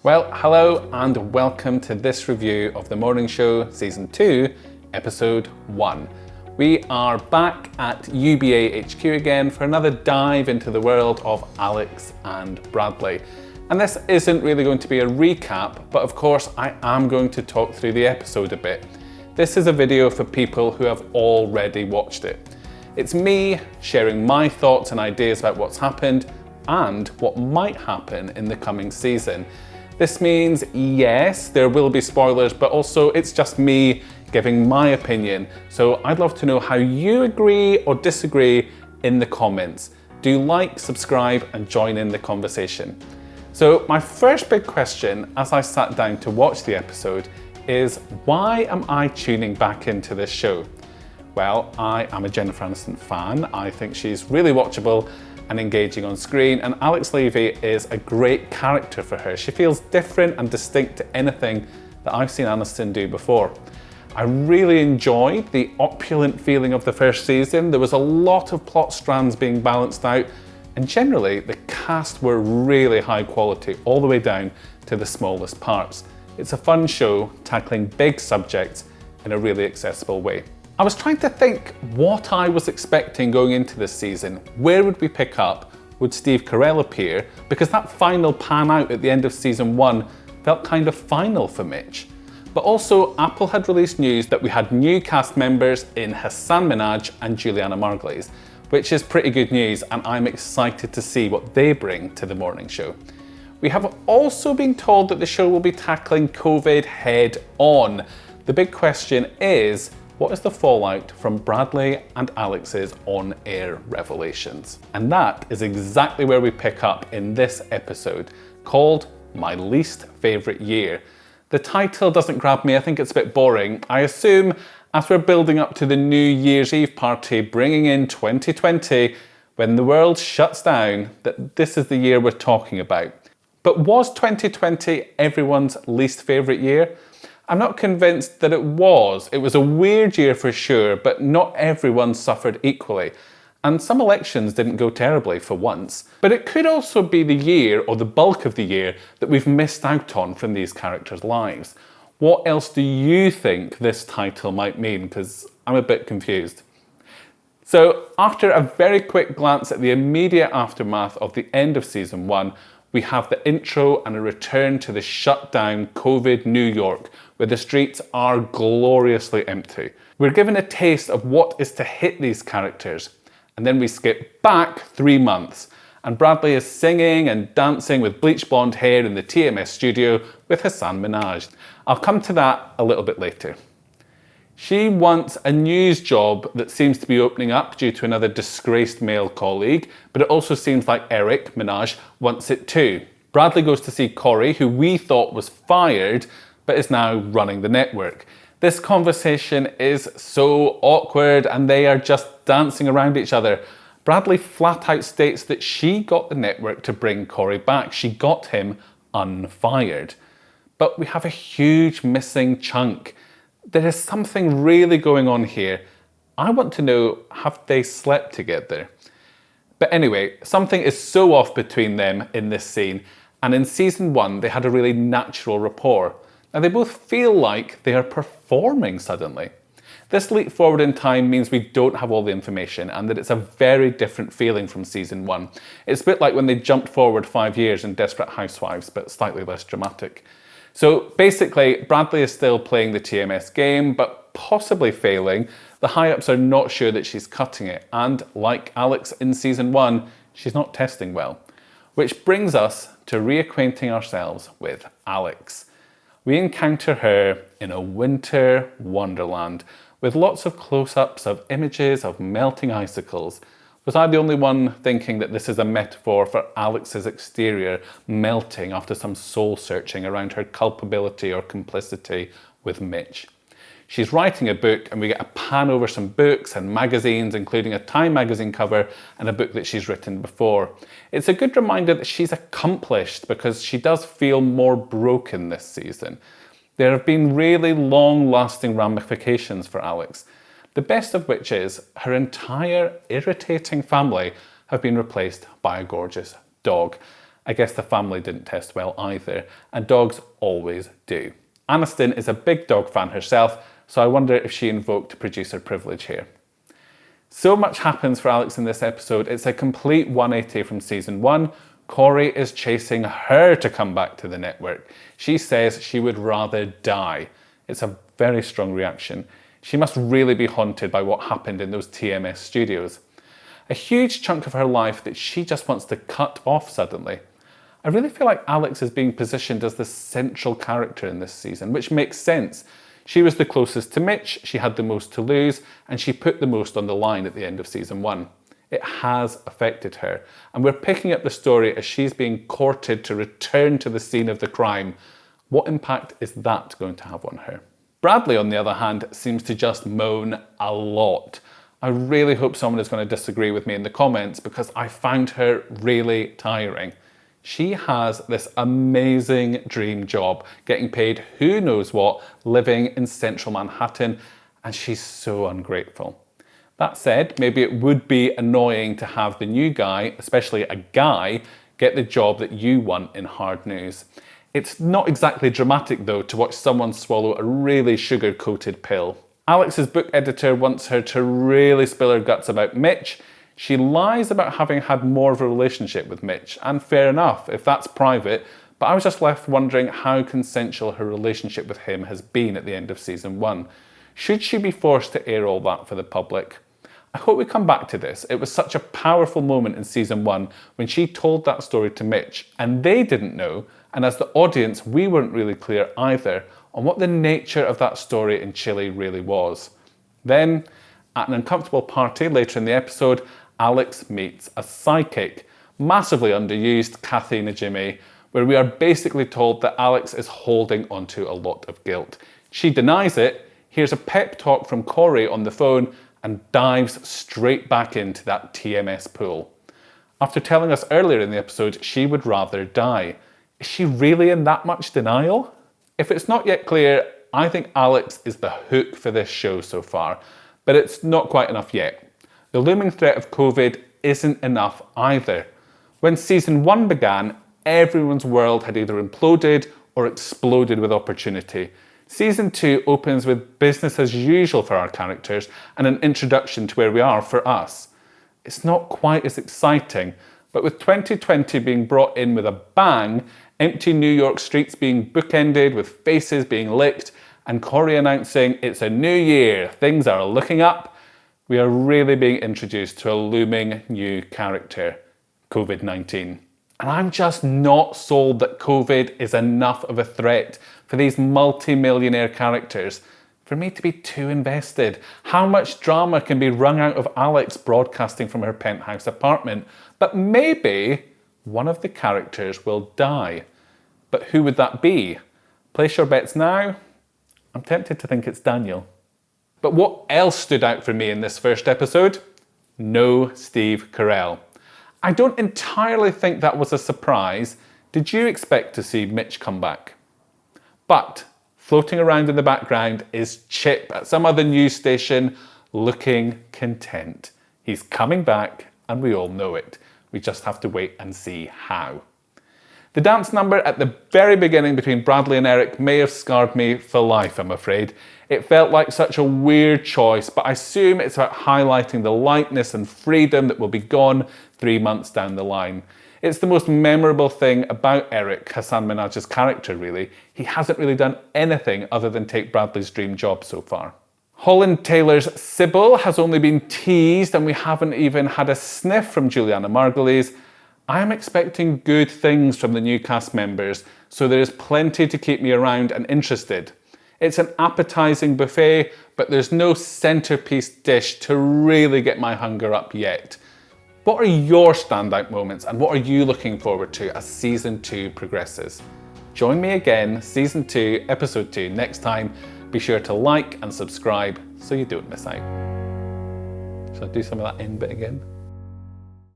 Well, hello and welcome to this review of The Morning Show Season 2, Episode 1. We are back at UBA HQ again for another dive into the world of Alex and Bradley. And this isn't really going to be a recap, but of course I am going to talk through the episode a bit. This is a video for people who have already watched it. It's me sharing my thoughts and ideas about what's happened and what might happen in the coming season. This means, yes, there will be spoilers, but also it's just me giving my opinion. So I'd love to know how you agree or disagree in the comments. Do like, subscribe, and join in the conversation. So my first big question as I sat down to watch the episode is, why am I tuning back into this show? Well, I am a Jennifer Aniston fan. I think she's really watchable and engaging on screen, and Alex Levy is a great character for her. She feels different and distinct to anything that I've seen Aniston do before. I really enjoyed the opulent feeling of the first season. There was a lot of plot strands being balanced out, and generally the cast were really high quality all the way down to the smallest parts. It's a fun show tackling big subjects in a really accessible way. I was trying to think what I was expecting going into this season. Where would we pick up? Would Steve Carell appear? Because that final pan out at the end of season 1 felt kind of final for Mitch. But also, Apple had released news that we had new cast members in Hasan Minhaj and Julianna Margulies, which is pretty good news, and I'm excited to see what they bring to the morning show. We have also been told that the show will be tackling COVID head on. The big question is, what is the fallout from Bradley and Alex's on-air revelations? And that is exactly where we pick up in this episode, called My Least Favourite Year. The title doesn't grab me, I think it's a bit boring. I assume as we're building up to the New Year's Eve party, bringing in 2020, when the world shuts down, that this is the year we're talking about. But was 2020 everyone's least favourite year? I'm not convinced that it was. It was a weird year for sure, but not everyone suffered equally. And some elections didn't go terribly for once. But it could also be the year, or the bulk of the year, that we've missed out on from these characters' lives. What else do you think this title might mean? Because I'm a bit confused. So after a very quick glance at the immediate aftermath of the end of season 1, we have the intro and a return to the shut down COVID New York, where the streets are gloriously empty. We're given a taste of what is to hit these characters, and then we skip back 3 months, and Bradley is singing and dancing with bleach blonde hair in the TMS studio with Hasan Minhaj. I'll come to that a little bit later. She wants a news job that seems to be opening up due to another disgraced male colleague, but it also seems like Eric Minhaj wants it too. Bradley goes to see Corey, who we thought was fired, but is now running the network. This conversation is so awkward and they are just dancing around each other. Bradley flat out states that she got the network to bring Corey back. She got him unfired. But we have a huge missing chunk. There is something really going on here. I want to know, have they slept together? But anyway, something is so off between them in this scene, and in season 1 they had a really natural rapport. Now they both feel like they are performing suddenly. This leap forward in time means we don't have all the information and that it's a very different feeling from season 1. It's a bit like when they jumped forward 5 years in Desperate Housewives, but slightly less dramatic. So basically, Bradley is still playing the TMS game, but possibly failing. The high-ups are not sure that she's cutting it, and like Alex in season 1, she's not testing well. Which brings us to reacquainting ourselves with Alex. We encounter her in a winter wonderland with lots of close-ups of images of melting icicles. Was I the only one thinking that this is a metaphor for Alex's exterior melting after some soul-searching around her culpability or complicity with Mitch? She's writing a book and we get a pan over some books and magazines, including a Time magazine cover and a book that she's written before. It's a good reminder that she's accomplished because she does feel more broken this season. There have been really long-lasting ramifications for Alex. The best of which is her entire irritating family have been replaced by a gorgeous dog. I guess the family didn't test well either, and dogs always do. Aniston is a big dog fan herself, so I wonder if she invoked producer privilege here. So much happens for Alex in this episode, it's a complete 180 from season 1. Corey is chasing her to come back to the network. She says she would rather die. It's a very strong reaction. She must really be haunted by what happened in those TMS studios. A huge chunk of her life that she just wants to cut off suddenly. I really feel like Alex is being positioned as the central character in this season, which makes sense. She was the closest to Mitch, she had the most to lose, and she put the most on the line at the end of season 1. It has affected her, and we're picking up the story as she's being courted to return to the scene of the crime. What impact is that going to have on her? Bradley, on the other hand, seems to just moan a lot. I really hope someone is going to disagree with me in the comments because I found her really tiring. She has this amazing dream job, getting paid who knows what, living in central Manhattan, and she's so ungrateful. That said, maybe it would be annoying to have the new guy, especially a guy, get the job that you want in hard news. It's not exactly dramatic though to watch someone swallow a really sugar-coated pill. Alex's book editor wants her to really spill her guts about Mitch. She lies about having had more of a relationship with Mitch, and fair enough if that's private, but I was just left wondering how consensual her relationship with him has been at the end of season 1. Should she be forced to air all that for the public? I hope we come back to this. It was such a powerful moment in season 1 when she told that story to Mitch, and they didn't know, and as the audience we weren't really clear either on what the nature of that story in Chile really was. Then, at an uncomfortable party later in the episode, Alex meets a psychic, massively underused Kathy Najimy, where we are basically told that Alex is holding onto a lot of guilt. She denies it, hears a pep talk from Corey on the phone, and dives straight back into that TMS pool. After telling us earlier in the episode she would rather die, is she really in that much denial? If it's not yet clear, I think Alex is the hook for this show so far, but it's not quite enough yet. The looming threat of COVID isn't enough either. When season 1 began, everyone's world had either imploded or exploded with opportunity. Season 2 opens with business as usual for our characters and an introduction to where we are for us. It's not quite as exciting, but with 2020 being brought in with a bang, empty New York streets being bookended with faces being licked, and Corey announcing it's a new year, things are looking up, we are really being introduced to a looming new character, COVID-19. And I'm just not sold that COVID is enough of a threat for these multi-millionaire characters for me to be too invested. How much drama can be wrung out of Alex broadcasting from her penthouse apartment? But maybe one of the characters will die. But who would that be? Place your bets now. I'm tempted to think it's Daniel. But what else stood out for me in this first episode? No Steve Carell. I don't entirely think that was a surprise. Did you expect to see Mitch come back? But floating around in the background is Chip at some other news station looking content. He's coming back and we all know it. We just have to wait and see how. The dance number at the very beginning between Bradley and Eric may have scarred me for life, I'm afraid. It felt like such a weird choice, but I assume it's about highlighting the lightness and freedom that will be gone 3 months down the line. It's the most memorable thing about Eric, Hasan Minhaj's character really. He hasn't really done anything other than take Bradley's dream job so far. Holland Taylor's Sybil has only been teased and we haven't even had a sniff from Juliana Margulies. I am expecting good things from the new cast members, so there is plenty to keep me around and interested. It's an appetising buffet, but there's no centrepiece dish to really get my hunger up yet. What are your standout moments and what are you looking forward to as season 2 progresses? Join me again, season 2, episode 2 next time. Be sure to like and subscribe so you don't miss out. Shall I do some of that end bit again?